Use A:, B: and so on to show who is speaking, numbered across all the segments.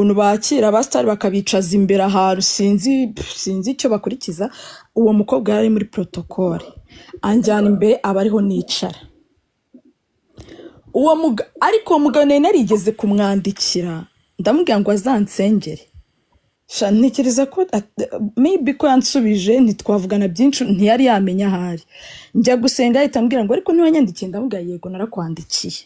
A: ukuntu bakira abasitari bakabicaza imbere ahantu sinzi icyo bakurikiza. Uwo mukobwa yari muri protocole anjyana imbere aba ariho nicara. Ariko uwo mugabo narigeze kumwandikira ndamubwira ngo azansengere. Ntekereza ko maybe ko yansubije ntitwavugana byinshi ntiyari yamenya ahari. Njya gusenga ahita ambwira ngo ariko niwanyandikiye, ndamubwira yego narakwandikiye.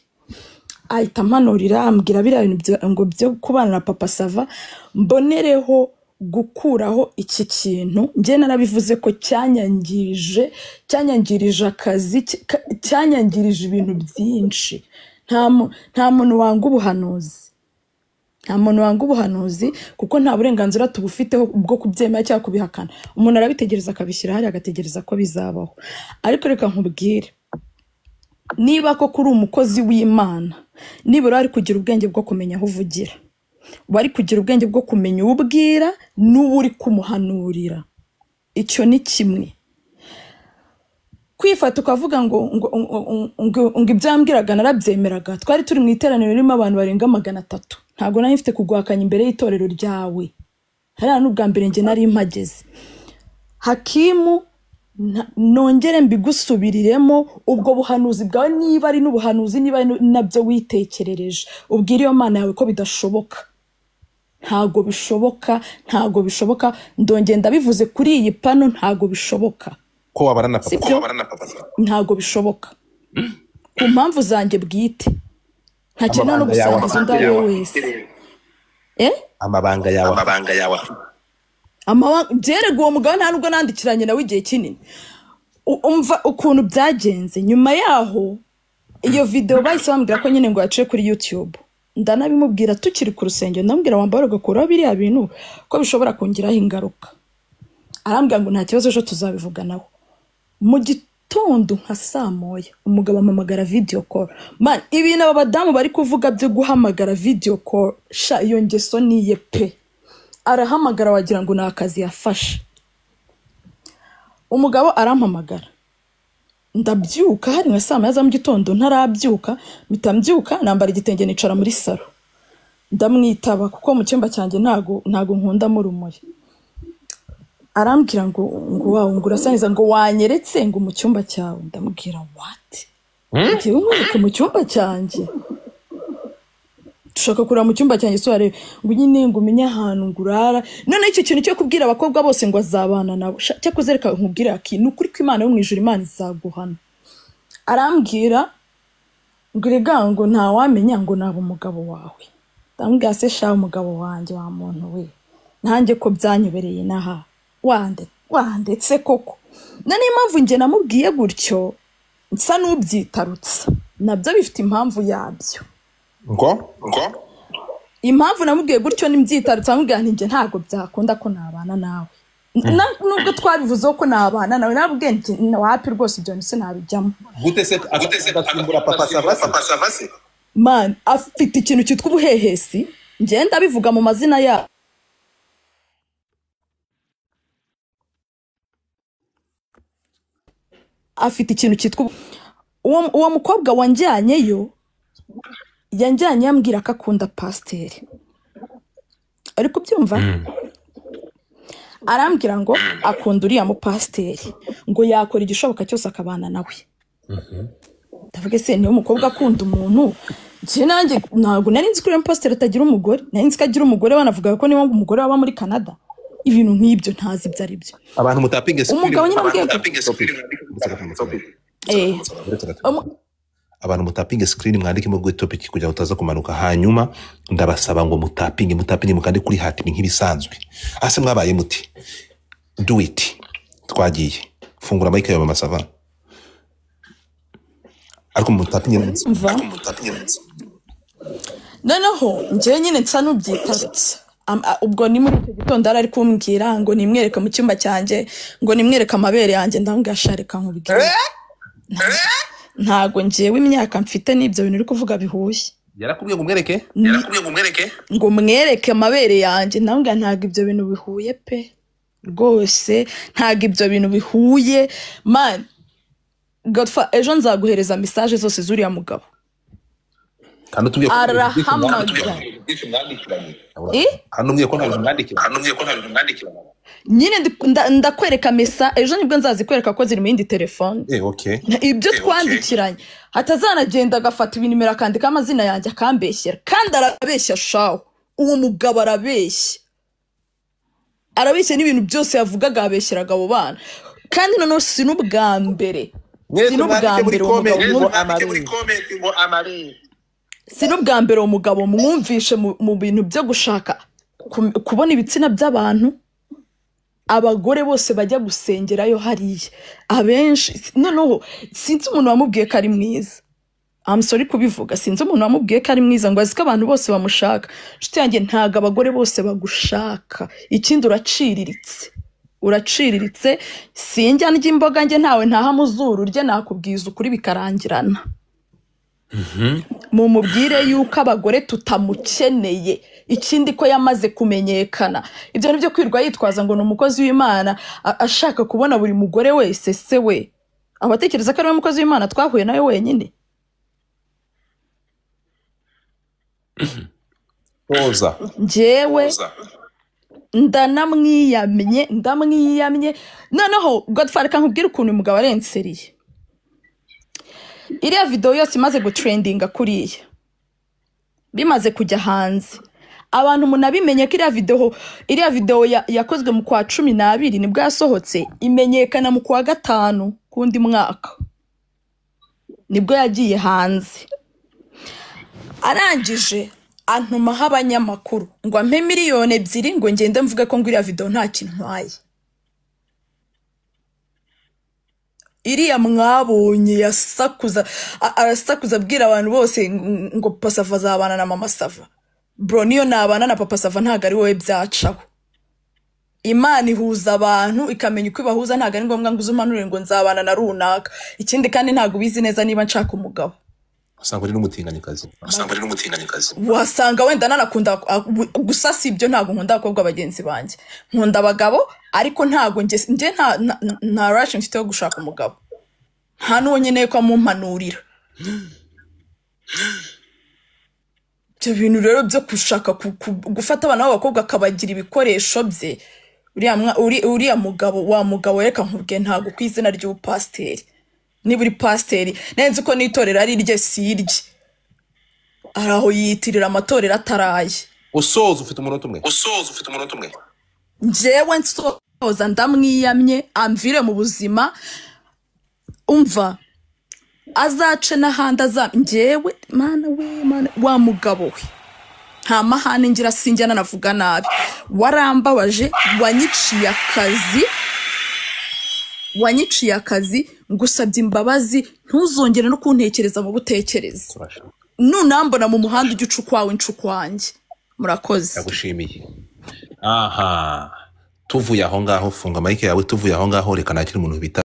A: Ahita ampanurira ambwira biriya bintu ngo byo kubana na papa Sava mbonereho gukuraho iki kintu. Njye narabivuze ko cyanyangirije akazi, cyanyangirije ibintu byinshi. Nta muntu wanga ubuhanuzi. Nta muntu wanga ubuhanuzi kuko nta burenganzira tubufiteho bwo kubyemera cyangwa kubihakana. Umuntu arabitegereza akabishyira hari agategereza ko bizabaho. Ariko reka nkubwire, niba ko kuri umukozi w'Imana, nibura ari kugira ubwenge bwo kumenya aho uvugira, wari kugira ubwenge bwo kumenya ubwira n'uburi kumuhanurira. Icyo ni kimwe. Kwifata ukavuga ngo ibyo yambwiraga narabyemeraga. Twari turi mu iteraniro ririmo abantu barenga 300. Ntago nari mfite kugwakanya imbere y'itorero ryawe. Hariya n'ubwa mbere nge nari mpageze. Hakimu, nongere mbigusubiriremo ubwo buhanuzi bwawe, niba ari n'ubuhanuzi, niba ari nabyo witekerereje, ubwira iyo Mana yawe ko bidashoboka. Ntago bishoboka. Ndongera ndabivuze kuri iyi pano, ntago bishoboka.
B: Ko wabana na papa.
A: Ntago bishoboka. Ku mpamvu zanjye bwite. Ntakenera no gusangiza undi ari wese.
B: Amabanga yawe.
A: Jerego uwo mugabo nta nubwo nandikiranye nawe igihe kinini. Umva ukuntu byagenze. Nyuma yaho iyo video bahise bambwira ko nyine ngo yaciye kuri YouTube. Ndanabimubwira tukiri ku rusengero, ndamubwira wambara ugakuraho biriya bintu ko bishobora kongeraho ingaruka. Arambwira ngo nta kibazo ejo tuzabivuganaho. Mu gitondo nka saa moya umugabo amamagara video call. Man, ibintu abadamu bari kuvuga byo guhamagara video call, sha iyo ngeso niye pe. Arahamagara wagira ngo nakazi yafashe. Umugabo arampamagara. Ndabyuka hari nka saa moya za mu gitondo, ntarabyuka, mitambyuka nambara igitenge nicara muri salo. Ndamwitaba kuko mu cyumba cyanjye ntago nkunda mu rumuri. Arambwira ngo wawe ngurasaniza ngo wanyeretse ngo mu cyumba cyawe. Ndamubwira what? Ngiye umwereke mu cyumba cyanjye. Dushaka kurira mu cyumba cyanjye soare ngo nyine ngo umenye ahantu ngurara. None icyo kintu cyo kubwira abakobwa bose ngo azabana nabo, cyo kuzereka nkubwira aki nukuri ko Imana yo mu ijuru, Imana izaguhana. Arambwira ngo rega ngo nta wamenya ngo nabo umugabo wawe. Ndamubwira se sha umugabo wanjye wa muntu we, nanjye ko byanyobereye naha wandetse koko. Nani impamvu nge namubwiye gutyo nsa n'ubyitarutsa, nabyo bifite impamvu yabyo.
B: Ngo
A: impamvu namubwiye gutyo nimbyitaritse, amubwira nti ntago byakunda ko nabana nawe. Nubwo twabivuze ko nabana nawe, nabubwiye nti wapi rwose ibyo nise nabijyamo.
B: Gute se agakumbura papa Sava se?
A: Man, afite ikintu cyitwa ubuhehesi. Ngenda bivuga mu mazina ya afite ikintu cyitwa uwo mukobwa wanjyanyeyo yanjyanye yambwira ko akunda pasiteri. Ariko byumva arambwira ngo akunda uriya mu pasiteri, ngo yakora igishoboka cyose akabana nawe. Ndavuga se niyo umukobwa akunda umuntu, je nanjye ntago nari nzi ko uriya pasiteri atagira umugore. Nari nzi ko agira umugore, banavuga ko niba umugore waba muri Canada. Ibintu nk'ibyo ntazi ibyo ari byo.
B: Abantu mutapinge screen.
A: Umugabo nyine ambwiye
B: abantu mutapinge screen mwandike mu topic kugira utaza kumanuka. Hanyuma ndabasaba ngo mutapinge mukandi kuri hati nk'ibisanzwe. Ase mwabaye muti do it. Twagiye fungura mic yawe Mama Sava. Ariko mutapinge neza.
A: Noneho nje nyine nsa n'ubyitarutse. Ubwo ni muri gitondo ari kumbwira ngo nimwereka mu cyumba cyanjye, ngo nimwereka amabere yanjye. Ndamwashareka nkubwira ntago njewe imyaka mfite n'ibyo bintu uri kuvuga bihuye.
B: Yarakubwiye ngo umwereke?
A: Ngo mwereke amabere yanjye. Ndamubwira ntago ibyo bintu bihuye pe, rwose ntago ibyo bintu bihuye. Man, Godfa, ejo nzaguhereza message zose zuriya mugabo.
B: Kandi tubiye
A: arahamagara
B: hano umbwiye ko nta bintu mwandikirana
A: nyine ndakwereka mesa ejo nibwo nzazikwereka ko ziri mu yindi telefone
B: okay
A: ibyo twandikiranye hatazanagenda agafata ibinimero akandika amazina yanjye akambeshyera kandi arabeshya shaho uwo mugabo arabeshya n'ibintu byose yavugaga abeshyeraga abo bana kandi noneho si n'ubwa mbere uwo mugabo mwumvishe mu bintu byo gushaka kubona ibitsina by'abantu abagore bose bajya gusengerayo hariya abenshi noneho sinzi umuntu wamubwiye ko ari mwiza I'm sorry kubivuga sinzi umuntu wamubwiye ko ari mwiza ngo aziko abantu bose bamushaka nshuti yanjye ntago abagore bose bagushaka ikindi uraciriritse sinjya ndya imboga njye ntawe ntaha muzuru urye nakubwiza ukuri bikarangirana mumubwire yuko abagore tutamukeneye ikindi ko yamaze kumenyekana ibyo nibyo kwirwa yitwaza ngo ni umukozi w'Imana ashaka kubona buri mugore wese se we abatekereza ko ari umukozi w'Imana twahuye nawe wenyine
B: Roza
A: njyewe ndamwiyamye noneho Godfather kankubwira ukuntu umugabo arenseriye iriya video yose imaze gutrendinga kuriya bimaze kujya hanze abantu munabimenye ko iriya video yakozwe mu kwa 12 nibwo yasohotse imenyekana mu kwa 5 kundi mwaka nibwo yagiye hanze arangije antumaho abanyamakuru ngo ampe miliyoni 2 ngo ngende mvuge ko iriya video nta kintu ntwaye iriya mwabonye yasakuza arasakuza abwira abantu bose ngo Papa Sava azabana na Mama Sava bro niyo nabana na Papa Sava ntago ari wowe byacaho Imana ihuza abantu ikamenya uko ibahuza ntago ari ngombwa ngo uzumanure ngo nzabana na runaka ikindi kandi ntago bizi neza niba nshaka umugabo
B: wasanga uri n'umutinganyikazi
A: wasanga wenda nanakunda gusa si ibyo ntago nkunda abakobwa bagenzi banjye nkunda abagabo ariko ntago nje nta rush mfite yo gushaka umugabo nta n'uwo nkeneye ko amumpanurira ibyo bintu rero byo gushaka gufata abana b'abakobwa akabagira ibikoresho bye uriya mugabo wa mugabo reka nkubwiye ntago ku izina ry'ubupasiteri niba uri pasiteri nenze uko nitorera ari irye sirye araho yitirira amatorero ataraye
B: usoza ufite umunota umwe
A: njyewe nsoza ndamwiyamye amvire mu buzima umva azace n'ahandi njyewe mana wa mugabo we nta mahane ngira sinjya nanavuga nabi warambabaje wanyiciye akazi ngusabye imbabazi ntuzongere no kuntekereza mu butekereza nunambona mu muhanda ujye ucukwawe ncukwanjye murakoze
B: yagushimiye aha tuvuye aho ngaho funga mike yawe tuvuye aho ngaho reka nakira umuntu bita